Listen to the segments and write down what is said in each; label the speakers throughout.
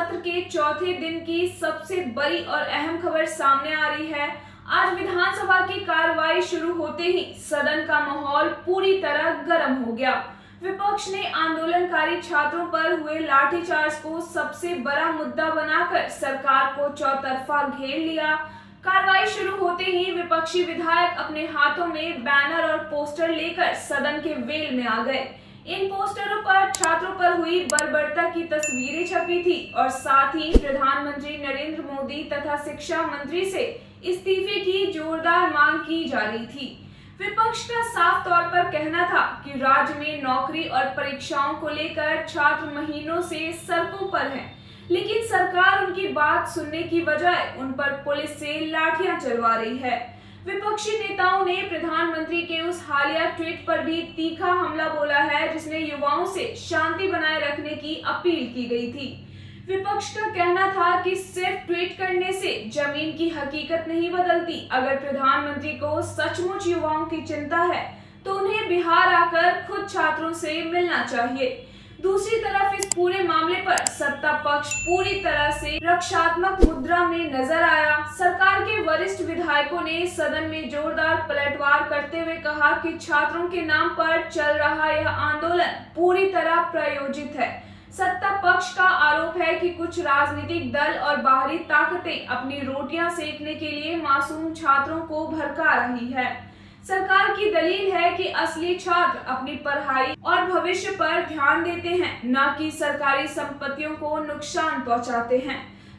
Speaker 1: सत्र के चौथे दिन की सबसे बड़ी और अहम खबर सामने आ रही है। आज विधानसभा की कार्रवाई शुरू होते ही सदन का माहौल पूरी तरह गर्म हो गया। विपक्ष ने आंदोलनकारी छात्रों पर हुए लाठीचार्ज को सबसे बड़ा मुद्दा बनाकर सरकार को चौतरफा घेर लिया। कार्रवाई शुरू होते ही विपक्षी विधायक अपने हाथों में बैनर और पोस्टर लेकर सदन के वेल में आ गए। इन पोस्टरों पर छात्रों पर हुई बर्बरता की तस्वीरें छपी थी और साथ ही प्रधानमंत्री नरेंद्र मोदी तथा शिक्षा मंत्री से इस्तीफे की जोरदार मांग की जा रही थी। विपक्ष का साफ तौर पर कहना था कि राज्य में नौकरी और परीक्षाओं को लेकर छात्र महीनों से सड़कों पर हैं, लेकिन सरकार उनकी बात सुनने की बजाय उन पर पुलिस से लाठियां चलवा रही है। विपक्षी नेताओं ने प्रधानमंत्री के उस हालिया ट्वीट पर भी तीखा हमला बोला है, जिसमें युवाओं से शांति बनाए रखने की अपील की गई थी। विपक्ष का कहना था कि सिर्फ ट्वीट करने से जमीन की हकीकत नहीं बदलती। अगर प्रधानमंत्री को सचमुच युवाओं की चिंता है तो उन्हें बिहार आकर खुद छात्रों से मिलना चाहिए। दूसरी तरफ इस पूरे मामले पर सत्ता पक्ष पूरी तरह से रक्षात्मक मुद्रा में नजर आया। सरकार के वरिष्ठ विधायकों ने सदन में जोरदार पलटवार करते हुए कहा कि छात्रों के नाम पर चल रहा यह आंदोलन पूरी तरह प्रायोजित है। सत्ता पक्ष का आरोप है कि कुछ राजनीतिक दल और बाहरी ताकतें अपनी रोटियां सेकने के लिए मासूम छात्रों को भड़का रही है। सरकार की दलील है कि असली छात्र अपनी पढ़ाई और भविष्य पर ध्यान देते हैं, न कि सरकारी संपत्तियों को नुकसान पहुंचाते हैं।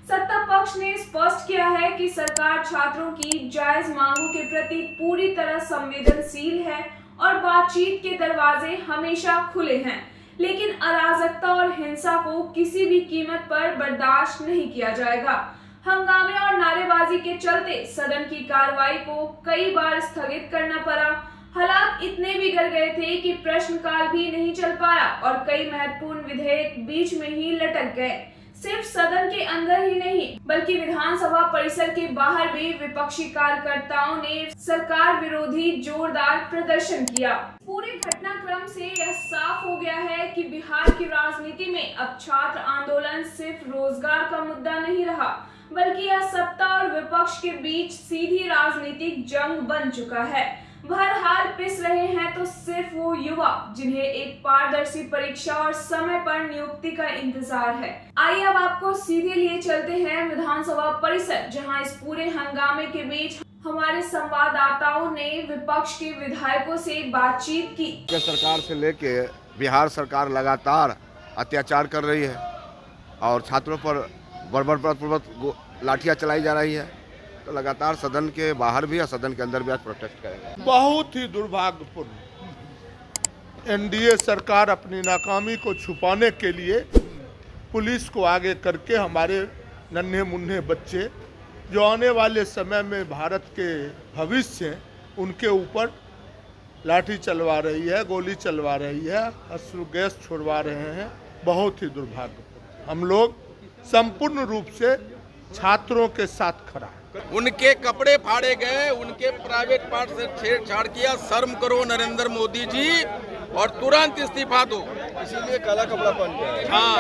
Speaker 1: सत्ता पक्ष ने स्पष्ट किया है कि सरकार छात्रों की जायज मांगों के प्रति पूरी तरह संवेदनशील है और बातचीत के दरवाजे हमेशा खुले हैं, लेकिन अराजकता और हिंसा को किसी भी कीमत पर बर्दाश्त नहीं किया जाएगा। हंगामे और नारेबाजी के चलते सदन की कार्रवाई को कई बार स्थगित करना पड़ा। हालात इतने बिगड़ गए थे कि प्रश्नकाल भी नहीं चल पाया और कई महत्वपूर्ण विधेयक बीच में ही लटक गए। सिर्फ सदन के अंदर ही नहीं, बल्कि विधानसभा परिसर के बाहर भी विपक्षी कार्यकर्ताओं ने सरकार विरोधी जोरदार प्रदर्शन किया। पूरे घटनाक्रम से यह साफ हो गया है कि बिहार की राजनीति में अब छात्र आंदोलन सिर्फ रोजगार का मुद्दा नहीं रहा, बल्कि यह सत्ता और विपक्ष के बीच सीधी राजनीतिक जंग बन चुका है। बहरहाल पिस रहे हैं तो सिर्फ वो युवा जिन्हें एक पारदर्शी परीक्षा और समय पर नियुक्ति का इंतजार है। आइए अब आपको सीधे लिए चलते हैं विधानसभा परिसर, जहां इस पूरे हंगामे के बीच हमारे संवाददाताओं ने विपक्ष के विधायकों से बातचीत की।
Speaker 2: सरकार से लेके बिहार सरकार लगातार अत्याचार कर रही है और छात्रों पर बर्बरपूर्वक लाठियां चलाई जा रही है, तो लगातार सदन के बाहर भी और सदन के अंदर भी आज प्रोटेस्ट करेंगे।
Speaker 3: बहुत ही दुर्भाग्यपूर्ण, एनडीए सरकार अपनी नाकामी को छुपाने के लिए पुलिस को आगे करके हमारे नन्हे मुन्ने बच्चे जो आने वाले समय में भारत के भविष्य हैं, उनके ऊपर लाठी चलवा रही है, गोली चलवा रही है, अश्रु गैस छोड़वा रहे हैं। बहुत ही दुर्भाग्यपूर्ण। हम लोग संपूर्ण रूप से छात्रों के साथ खड़ा।
Speaker 4: उनके कपड़े फाड़े गए, उनके प्राइवेट पार्ट से छेड़छाड़ किया। शर्म करो नरेंद्र मोदी जी और तुरंत इस्तीफा दो।
Speaker 2: इसीलिए काला कपड़ा पहन के
Speaker 4: हाँ,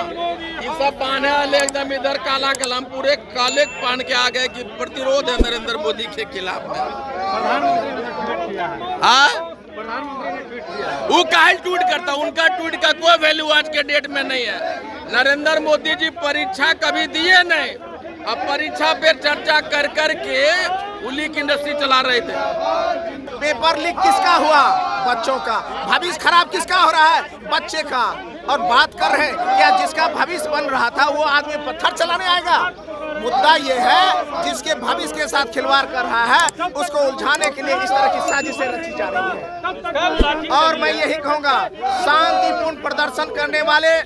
Speaker 4: ये सब पहने वाले एकदम इधर काला कलम पूरे काले पहन के आ गए कि प्रतिरोध है नरेंद्र मोदी के खिलाफ है। वो काहे ट्वीट करता, उनका ट्वीट का कोई वैल्यू आज के डेट में नहीं है। नरेंद्र मोदी जी परीक्षा कभी दिए नहीं, अब परीक्षा पे चर्चा कर कर के लीक इंडस्ट्री चला रहे थे।
Speaker 5: पेपर लीक किसका हुआ? बच्चों का। भविष्य खराब किसका हो रहा है? बच्चे का। और बात कर रहे हैं क्या जिसका भविष्य बन रहा था वो आदमी पत्थर चलाने आएगा? मुद्दा ये है जिसके भविष्य के साथ खिलवाड़ कर रहा है उसको उलझाने के लिए इस तरह की साजिशें रची जा रही है। और मैं यही कहूँगा, शांतिपूर्ण प्रदर्शन करने वाले,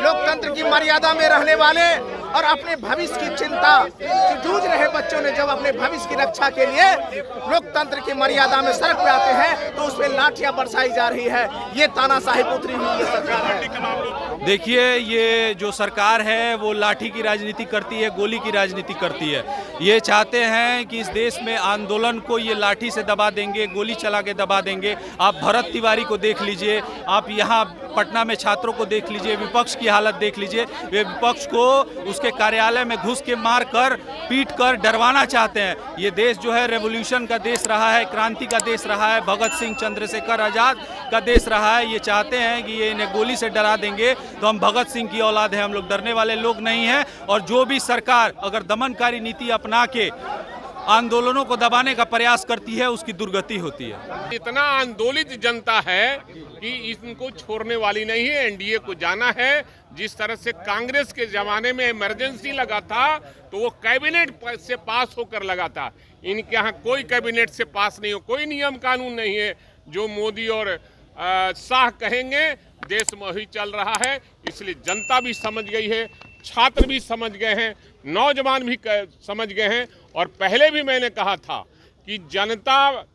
Speaker 5: लोकतंत्र की मर्यादा में रहने वाले और अपने भविष्य की चिंता से जूझ रहे बच्चों ने जब अपने भविष्य की रक्षा के लिए लोकतंत्र की मर्यादा में सड़क पे आते हैं तो उस पर लाठियां बरसाई जा रही है। ये तानाशाही पुत्री हुई ये सरकार है।
Speaker 6: देखिए, ये जो सरकार है वो लाठी की राजनीति करती है, गोली की राजनीति करती है। ये चाहते हैं कि इस देश में आंदोलन को ये लाठी से दबा देंगे, गोली चला के दबा देंगे। आप भरत तिवारी को देख लीजिए, आप यहाँ पटना में छात्रों को देख लीजिए, विपक्ष की हालत देख लीजिए। वे विपक्ष को उसके कार्यालय में घुस के मार कर पीट कर डरवाना चाहते हैं। ये देश जो है रेवोल्यूशन का देश रहा है, क्रांति का देश रहा है, भगत सिंह चंद्रशेखर आज़ाद का देश रहा है। ये चाहते हैं कि ये इन्हें गोली से डरा देंगे तो हम भगत सिंह की औलाद हैं, हम लोग डरने वाले लोग नहीं हैं। और जो भी सरकार अगर दमनकारी नीति अपना के आंदोलनों को दबाने का प्रयास करती है उसकी दुर्गति होती है।
Speaker 7: इतना आंदोलित जनता है कि इनको छोड़ने वाली नहीं है। एनडीए को जाना है। जिस तरह से कांग्रेस के जमाने में इमरजेंसी लगा था तो वो कैबिनेट से पास होकर लगा था। इनके यहाँ कोई कैबिनेट से पास नहीं हो, कोई नियम कानून नहीं है। जो मोदी और शाह कहेंगे देश में वही चल रहा है। इसलिए जनता भी समझ गई है, छात्र भी समझ गए हैं, नौजवान भी समझ गए हैं। और पहले भी मैंने कहा था कि जनता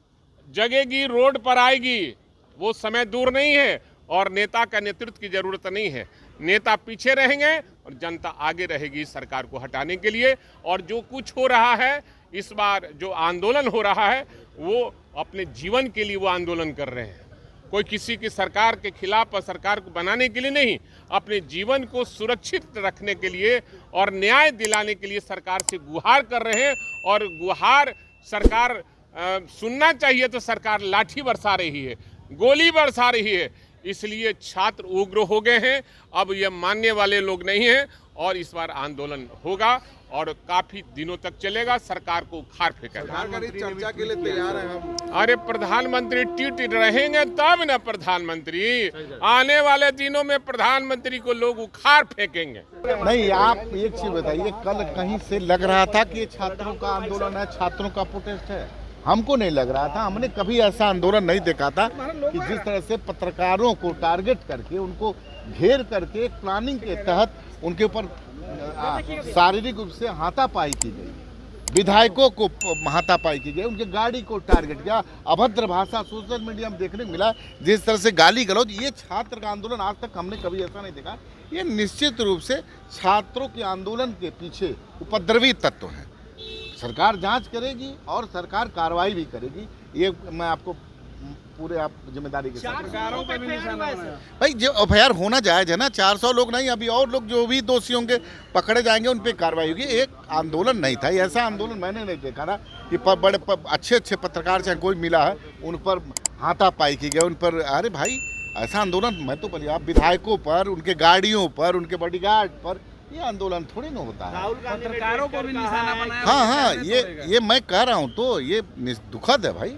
Speaker 7: जगेगी, रोड पर आएगी, वो समय दूर नहीं है। और नेता का नेतृत्व की जरूरत नहीं है। नेता पीछे रहेंगे और जनता आगे रहेगी सरकार को हटाने के लिए। और जो कुछ हो रहा है इस बार, जो आंदोलन हो रहा है, वो अपने जीवन के लिए वो आंदोलन कर रहे हैं। कोई किसी की सरकार के खिलाफ और सरकार को बनाने के लिए नहीं, अपने जीवन को सुरक्षित रखने के लिए और न्याय दिलाने के लिए सरकार से गुहार कर रहे हैं। और गुहार सरकार सुनना चाहिए तो सरकार लाठी बरसा रही है, गोली बरसा रही है। इसलिए छात्र उग्र हो गए हैं। अब ये मानने वाले लोग नहीं हैं और इस बार आंदोलन होगा और काफी दिनों तक चलेगा। सरकार को उखाड़ फेंकेगा।
Speaker 2: चर्चा के लिए तैयार है हम।
Speaker 7: अरे प्रधानमंत्री टिट रहेंगे तब ना प्रधानमंत्री। आने वाले दिनों में प्रधानमंत्री को लोग उखाड़ फेंकेंगे।
Speaker 8: नहीं, आप एक चीज बताइए, कल कहीं से लग रहा था कि ये छात्रों का आंदोलन है, छात्रों का प्रोटेस्ट है। हमको नहीं लग रहा था, हमने कभी ऐसा आंदोलन नहीं देखा था कि जिस तरह से पत्रकारों को टारगेट करके, उनको घेर करके प्लानिंग के तहत उनके ऊपर शारीरिक रूप से हाथापाई की गई, विधायकों को हाथापाई की गई, उनके गाड़ी को टारगेट किया, अभद्र भाषा सोशल मीडिया में देखने को मिला, जिस तरह से गाली गलौज। ये छात्र का आंदोलन आज तक हमने कभी ऐसा नहीं देखा। ये निश्चित रूप से छात्रों के आंदोलन के पीछे उपद्रवी तत्व हैं। सरकार जांच करेगी और सरकार कार्रवाई भी करेगी। ये मैं आपको पूरे आप जिम्मेदारी के साथ भाई, जो एफआईआर होना जायज है ना। 400 लोग नहीं, अभी और लोग जो भी दोषी होंगे पकड़े जाएंगे, उन पर कार्रवाई होगी। एक आंदोलन नहीं था, ऐसा आंदोलन मैंने नहीं देखा ना कि बड़े अच्छे पत्रकार चाहे कोई मिला है उन पर हाथापाई की गई, उन पर। अरे भाई, ऐसा आंदोलन मैं तो बोलिए, आप विधायकों पर, उनके गाड़ियों पर, उनके बॉडीगार्ड पर ये आंदोलन थोड़ी ना होता है।
Speaker 6: पत्रकारों को भी निशाना बनाया।
Speaker 8: हाँ, ये मैं कह रहा हूँ तो ये दुखद है भाई।